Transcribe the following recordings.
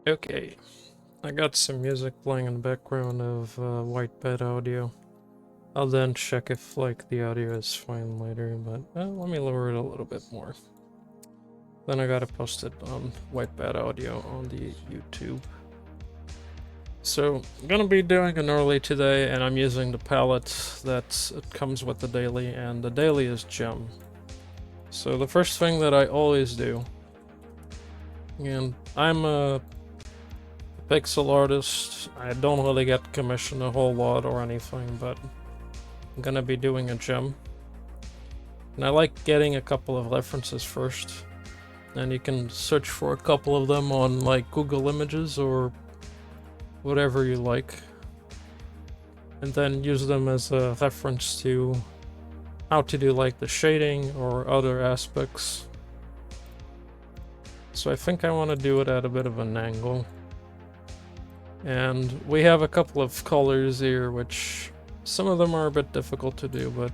Okay, I got some music playing in the background of Whitebed audio. I'll then check if the audio is fine later, but let me lower it a little bit more. Then I gotta post it on Whitebed audio on the YouTube. So I'm gonna be doing an early today, and I'm using the palette that it comes with the daily, and the daily is gem. So the first thing that I always do, and I'm a pixel artist. I don't really get commissioned a whole lot or anything, but I'm gonna be doing a gem. And I like getting a couple of references first. And you can search for a couple of them on like Google Images or whatever you like. And then use them as a reference to how to do like the shading or other aspects. So I think I want to do it at a bit of an angle. And we have a couple of colors here, which some of them are a bit difficult to do, but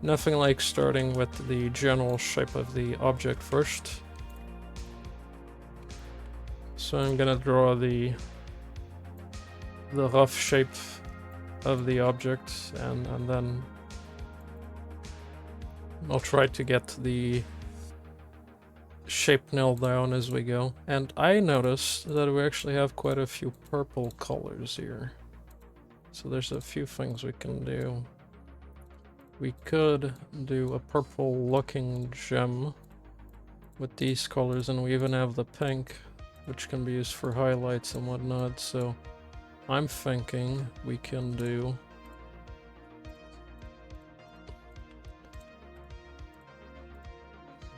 nothing like starting with the general shape of the object first. So I'm gonna draw the rough shape of the object, and then I'll try to get the shape nailed down as we go. And I noticed that we actually have quite a few purple colors here. So there's a few things we can do. We could do a purple looking gem with these colors, and we even have the pink, which can be used for highlights and whatnot. So I'm thinking we can do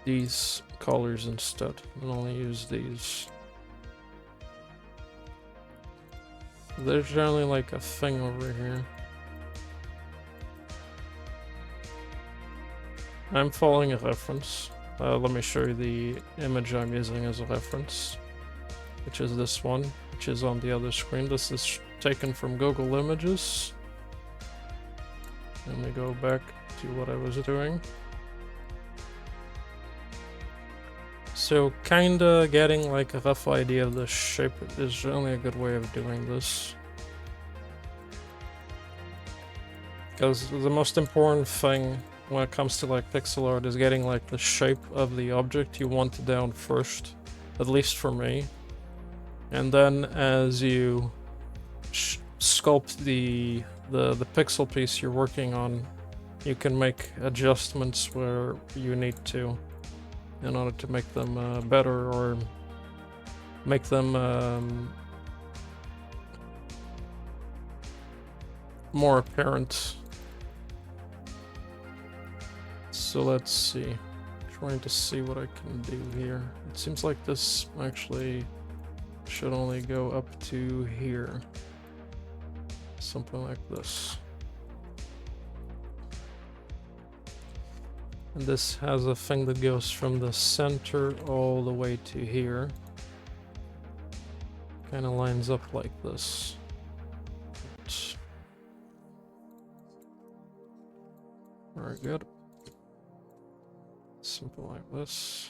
these colors instead, and only use these. There's generally like a thing over here. I'm following a reference. Let me show you the image I'm using as a reference, which is this one, which is on the other screen. This is taken from Google Images. Let me go back to what I was doing. So kinda getting like a rough idea of the shape is generally a good way of doing this. Because the most important thing when it comes to like pixel art is getting like the shape of the object you want down first, at least for me. And then as you sculpt the pixel piece you're working on, you can make adjustments where you need to in order to make them better, or make them more apparent. So let's see. Trying to see what I can do here. It seems like this actually should only go up to here. Something like this. And this has a thing that goes from the center all the way to here. Kind of lines up like this. Very good. Something like this.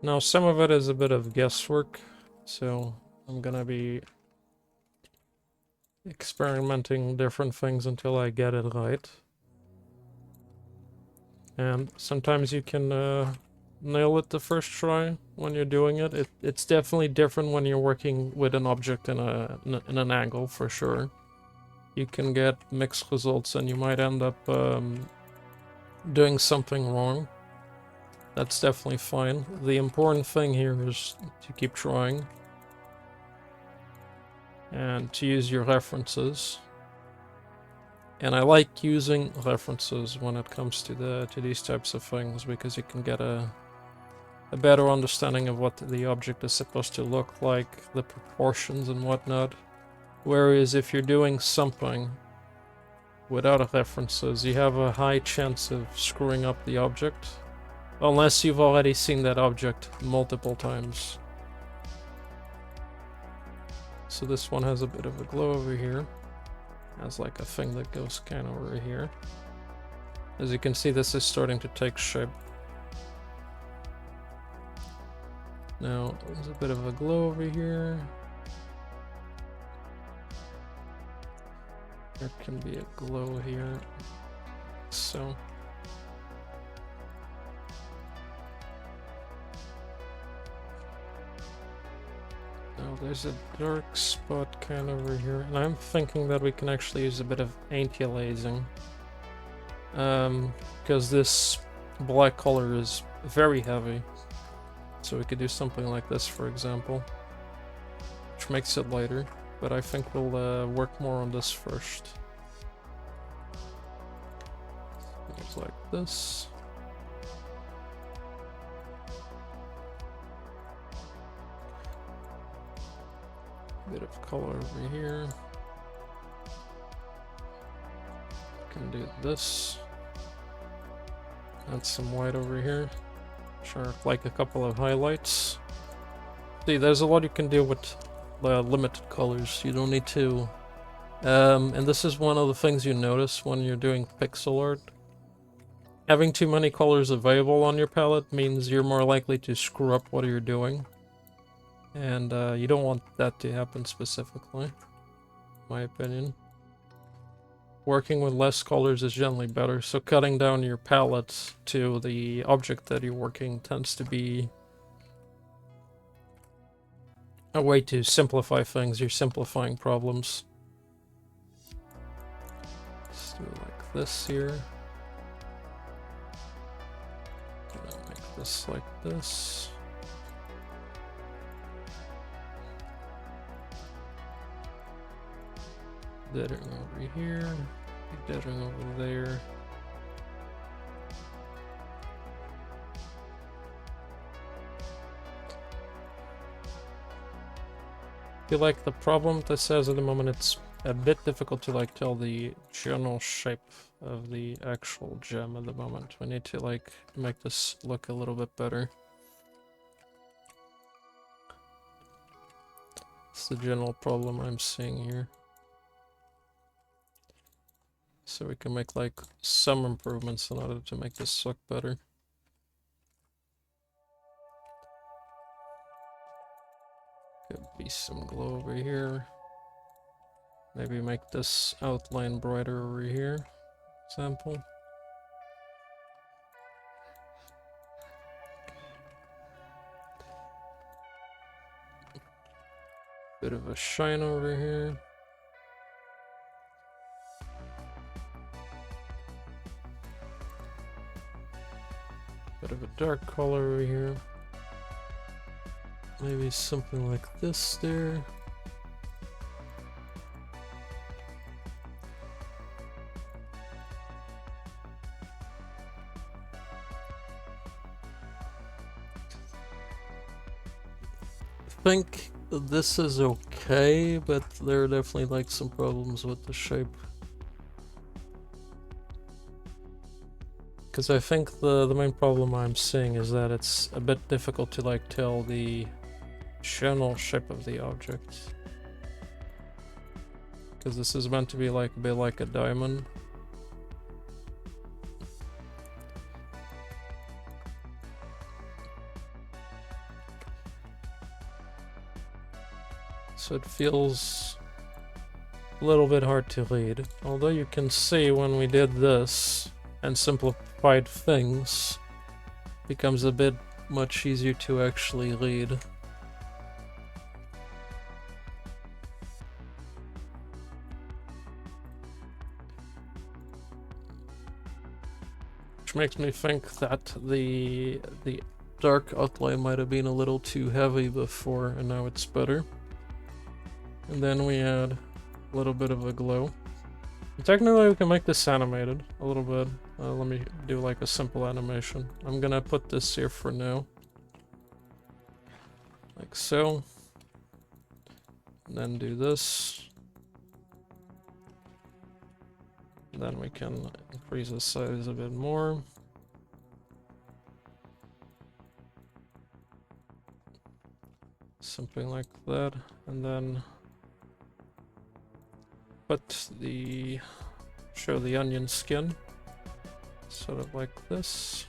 Now some of it is a bit of guesswork, so I'm gonna be experimenting different things until I get it right. And sometimes you can nail it the first try when you're doing it. It's definitely different when you're working with an object in an angle, for sure. You can get mixed results and you might end up doing something wrong. That's definitely fine. The important thing here is to keep trying and to use your references. And I like using references when it comes to these types of things, because you can get a better understanding of what the object is supposed to look like, the proportions and whatnot. Whereas if you're doing something without references, you have a high chance of screwing up the object, unless you've already seen that object multiple times. So this one has a bit of a glow over here. Has like a thing that goes kind of over here. As you can see, this is starting to take shape. Now, there's a bit of a glow over here. There can be a glow here. So. Now there's a dark spot kind of over here. And I'm thinking that we can actually use a bit of anti-aliasing. Because this black color is very heavy. So we could do something like this, for example, which makes it lighter, but I think we'll work more on this first. Things like this. Bit of color over here. Can do this. Add some white over here. Sure, like a couple of highlights. See, there's a lot you can do with limited colors. You don't need to... and this is one of the things you notice when you're doing pixel art. Having too many colors available on your palette means you're more likely to screw up what you're doing. And you don't want that to happen specifically, in my opinion. Working with less colors is generally better, so cutting down your palette to the object that you're working tends to be a way to simplify things. You're simplifying problems. Let's do it like this here. Make this like this. Deadering over here, deadering over there. I feel like the problem this has at the moment, it's a bit difficult to like tell the general shape of the actual gem at the moment. We need to like make this look a little bit better. It's the general problem I'm seeing here. So we can make like some improvements in order to make this look better. Could be some glow over here. Maybe make this outline brighter over here, example. Bit of a shine over here. Bit of a dark color over here. Maybe something like this there. I think this is okay, but there are definitely like some problems with the shape. Because I think the main problem I'm seeing is that it's a bit difficult to like tell the general shape of the object. Because this is meant to be like a bit like a diamond. So it feels a little bit hard to read. Although you can see when we did this and simplified things, it becomes a bit much easier to actually read. Which makes me think that the dark outline might have been a little too heavy before, and now it's better. And then we add a little bit of a glow. And technically we can make this animated a little bit. Let me do like a simple animation. I'm gonna put this here for now. Like so. And then do this. And then we can increase the size a bit more. Something like that. And then show the onion skin. Sort of like this.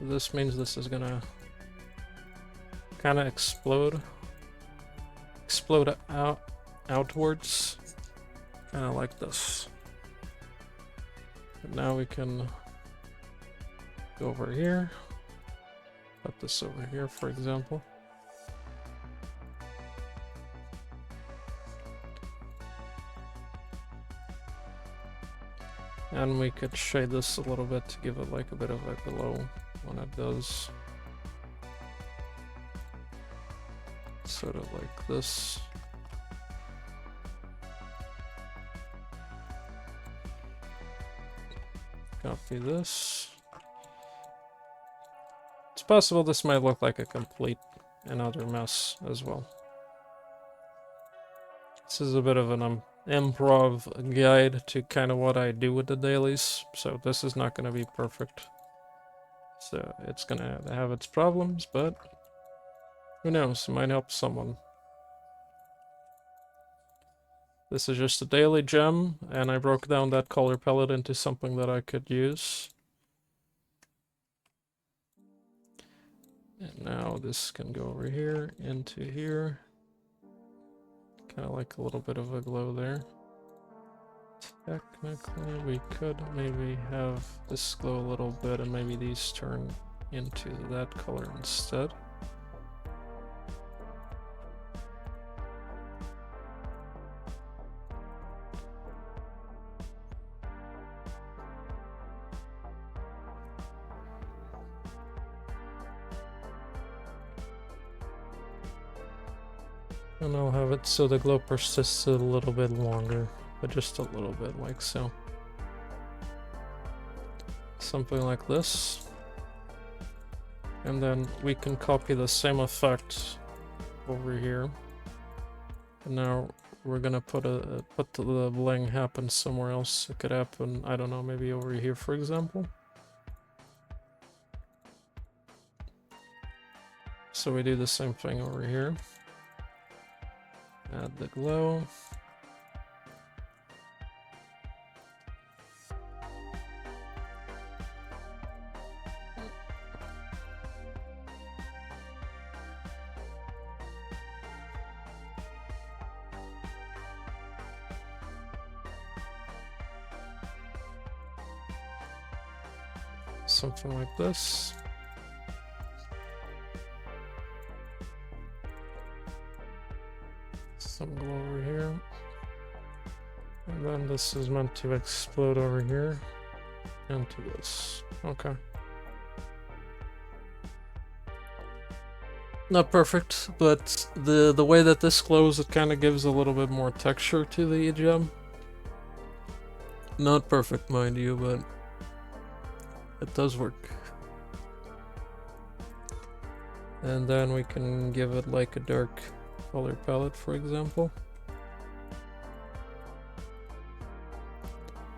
This means this is gonna kind of explode outwards, kind of like this. And now we can go over here, put this over here, for example. And we could shade this a little bit to give it like a bit of a glow when it does. Sort of like this. Copy this. It's possible this might look like a complete another mess as well. This is a bit of an improv guide to kind of what I do with the dailies, so this is not going to be perfect. So it's going to have its problems, but who knows, it might help someone. This is just a daily gem, and I broke down that color palette into something that I could use. And now this can go over here, into here. Kind of like a little bit of a glow there. Technically, we could maybe have this glow a little bit and maybe these turn into that color instead. And I'll have it so the glow persists a little bit longer, but just a little bit, like so. Something like this. And then we can copy the same effect over here. And now we're gonna put the bling happen somewhere else. It could happen, I don't know, maybe over here, for example. So we do the same thing over here. Add the glow. Something like this. Some glow over here. And then this is meant to explode over here into this. Okay. Not perfect, but the way that this glows, it kind of gives a little bit more texture to the gem. Not perfect, mind you, but it does work. And then we can give it like a dark color palette, for example,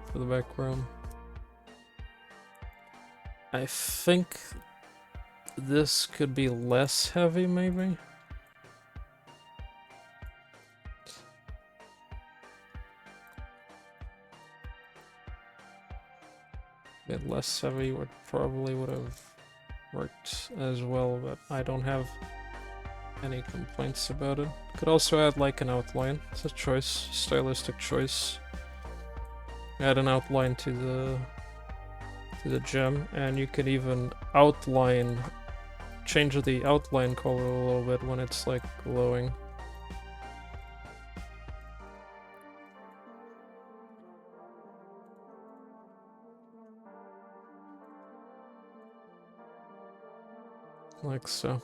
for the background. I think this could be less heavy, maybe. A bit less heavy would have worked as well, but I don't have any complaints about it. Could also add like an outline. It's a choice, stylistic choice. Add an outline to the gem, and you could even change the outline color a little bit when it's like glowing. Like so.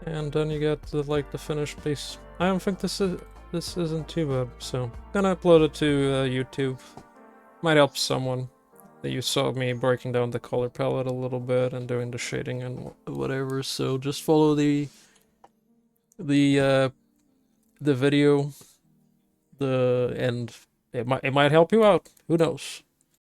And then you get the finished piece. I don't think this isn't too bad, so gonna upload it to YouTube. Might help someone. That you saw me breaking down the color palette a little bit and doing the shading and whatever. So just follow the the video, and it might help you out. Who knows?